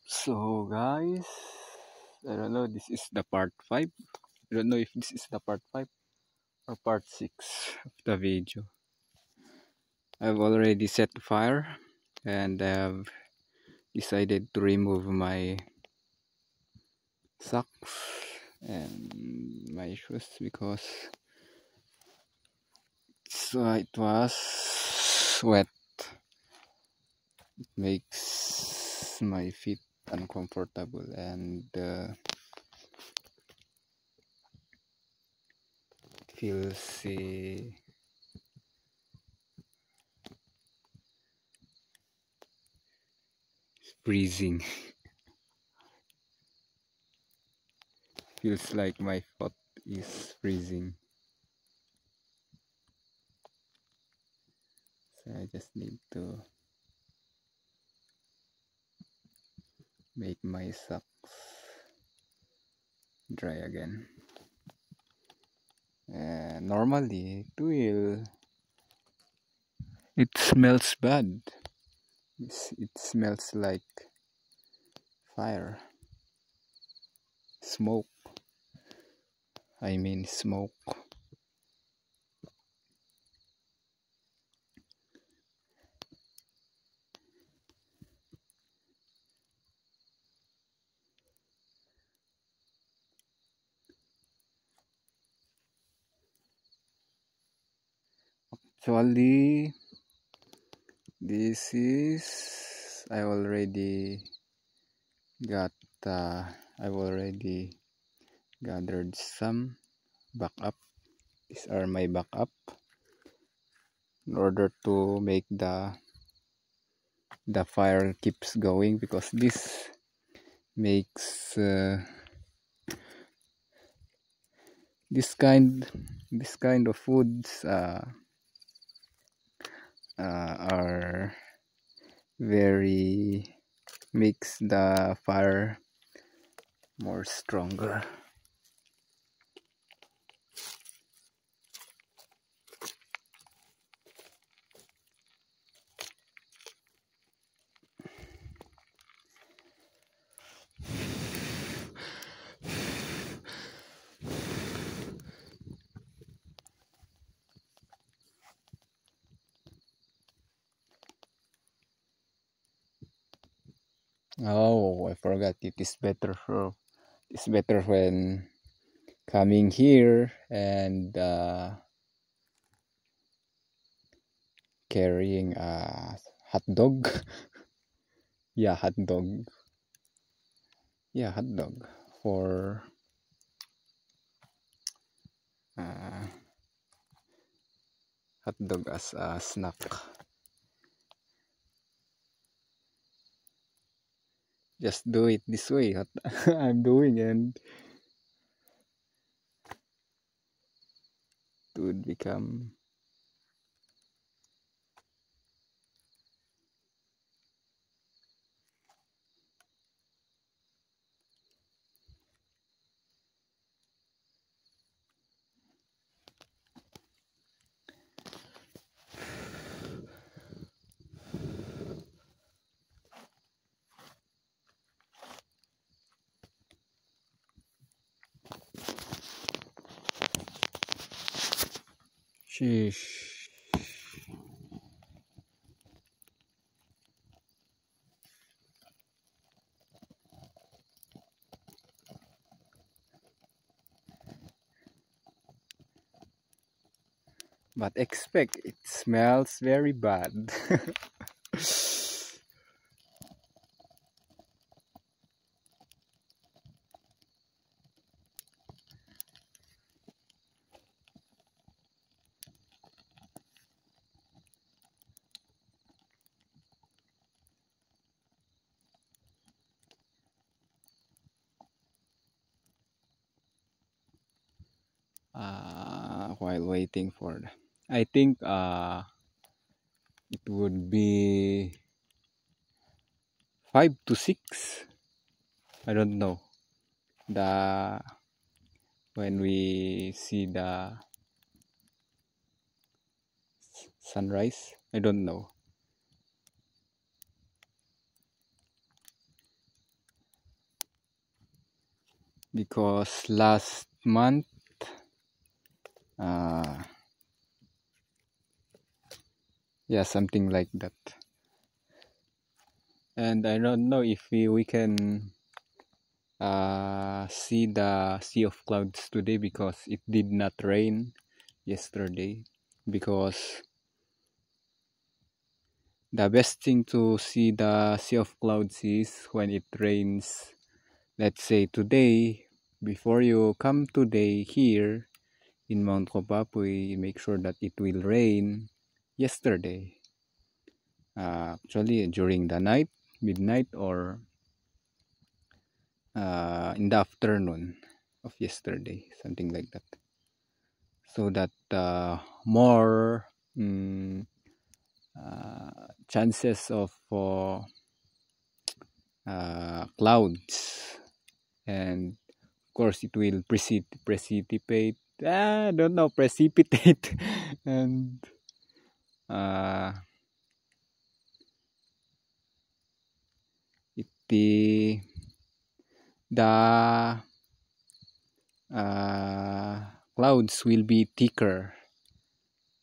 So guys, I don't know, this is the part 5. I don't know if this is the part 5 or part 6 of the video. I've already set the fire and I've decided to remove my socks and my shoes because it was wet. It makes my feet uncomfortable and feels freezing. Feels like my foot is freezing. So I just need to make my socks dry again. Normally it smells bad. It smells like fire, smoke. I mean smoke. Actually, this is I already got. I've already gathered some backup. These are my backup in order to make the fire keeps going, because this makes this kind of foods are very makes the fire more stronger. Oh, I forgot, it's better when coming here and carrying a hot dog. Yeah, hot dog. Yeah, hot dog for uh, hot dog as a snack. Just do it this way. I'm doing, and it would become. Sheesh. But expect, it smells very bad. While waiting for I think it would be 5 to 6. I don't know. The When we see the sunrise, I don't know. because last month uh, yeah, something like that. And I don't know if we can see the sea of clouds today because it did not rain yesterday. Because the best thing to see the sea of clouds is when it rains. Let's say today, before you come today here in Mount Kopapuy, make sure that it will rain yesterday. Actually, during the night, midnight, or in the afternoon of yesterday, something like that. So that more chances of clouds, and of course it will precipitate. I don't know, precipitate, and uh, the uh, clouds will be thicker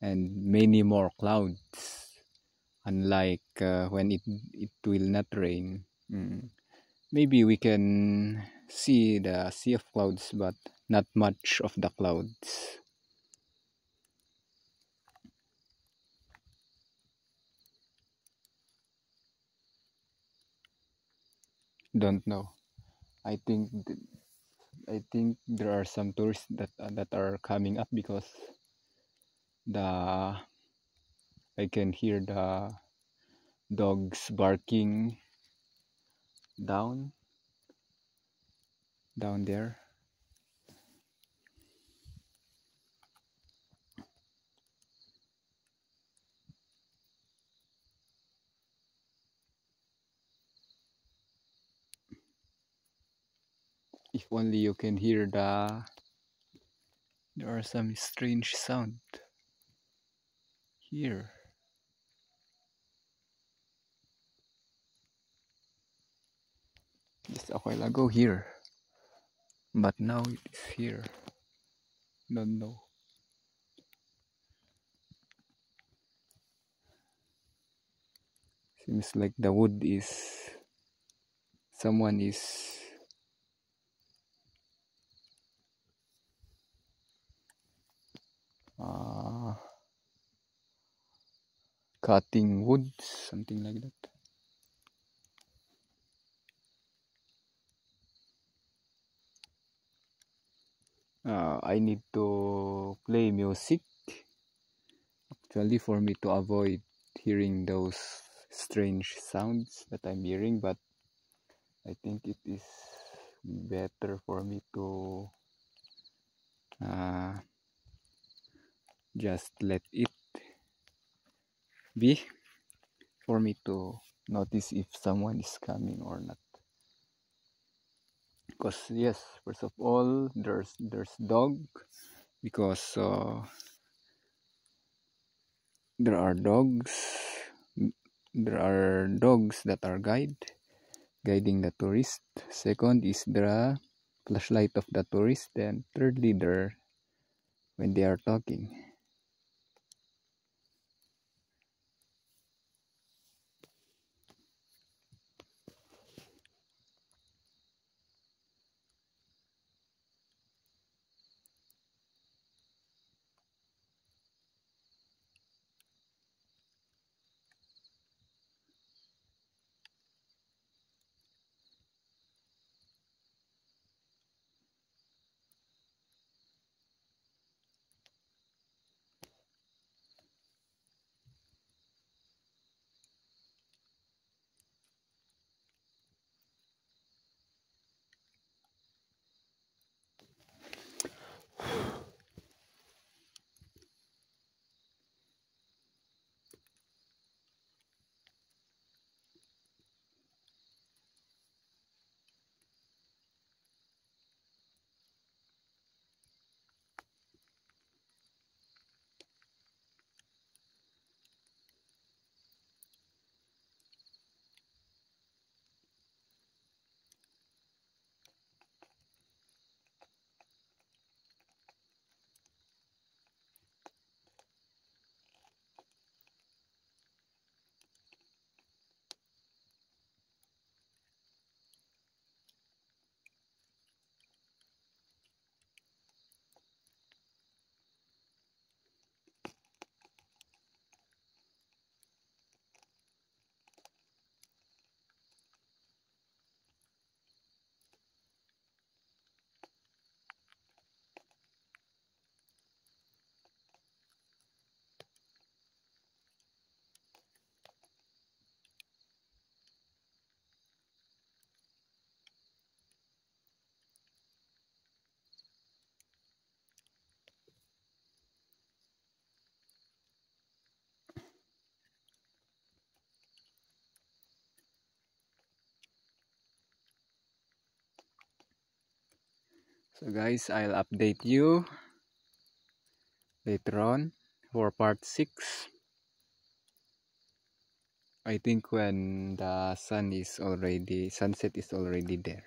and many more clouds, unlike when it will not rain. Maybe we can see the sea of clouds, but not much of the clouds. Don't know. I think I think there are some tourists that are coming up because the I can hear the dogs barking down there. If only you can hear there are some strange sound here. Just a while ago here, but now it's here. Don't know. Seems like the wood is someone is uh, cutting wood, something like that. I need to play music actually for me to avoid hearing those strange sounds that I'm hearing, but I think it is better for me to uh, just let it be, for me to notice if someone is coming or not. Because yes, first of all, there's dog, because there are dogs that are guiding the tourist. Second is the flashlight of the tourist. Then thirdly, there when they are talking. So guys, I'll update you later on for part 6. I think when the sunset is already there.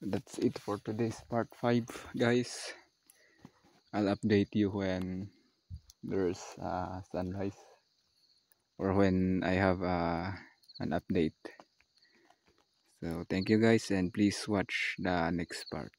That's it for today's part 5, guys. I'll update you when there's sunrise or when I have an update. So thank you guys, and please watch the next part.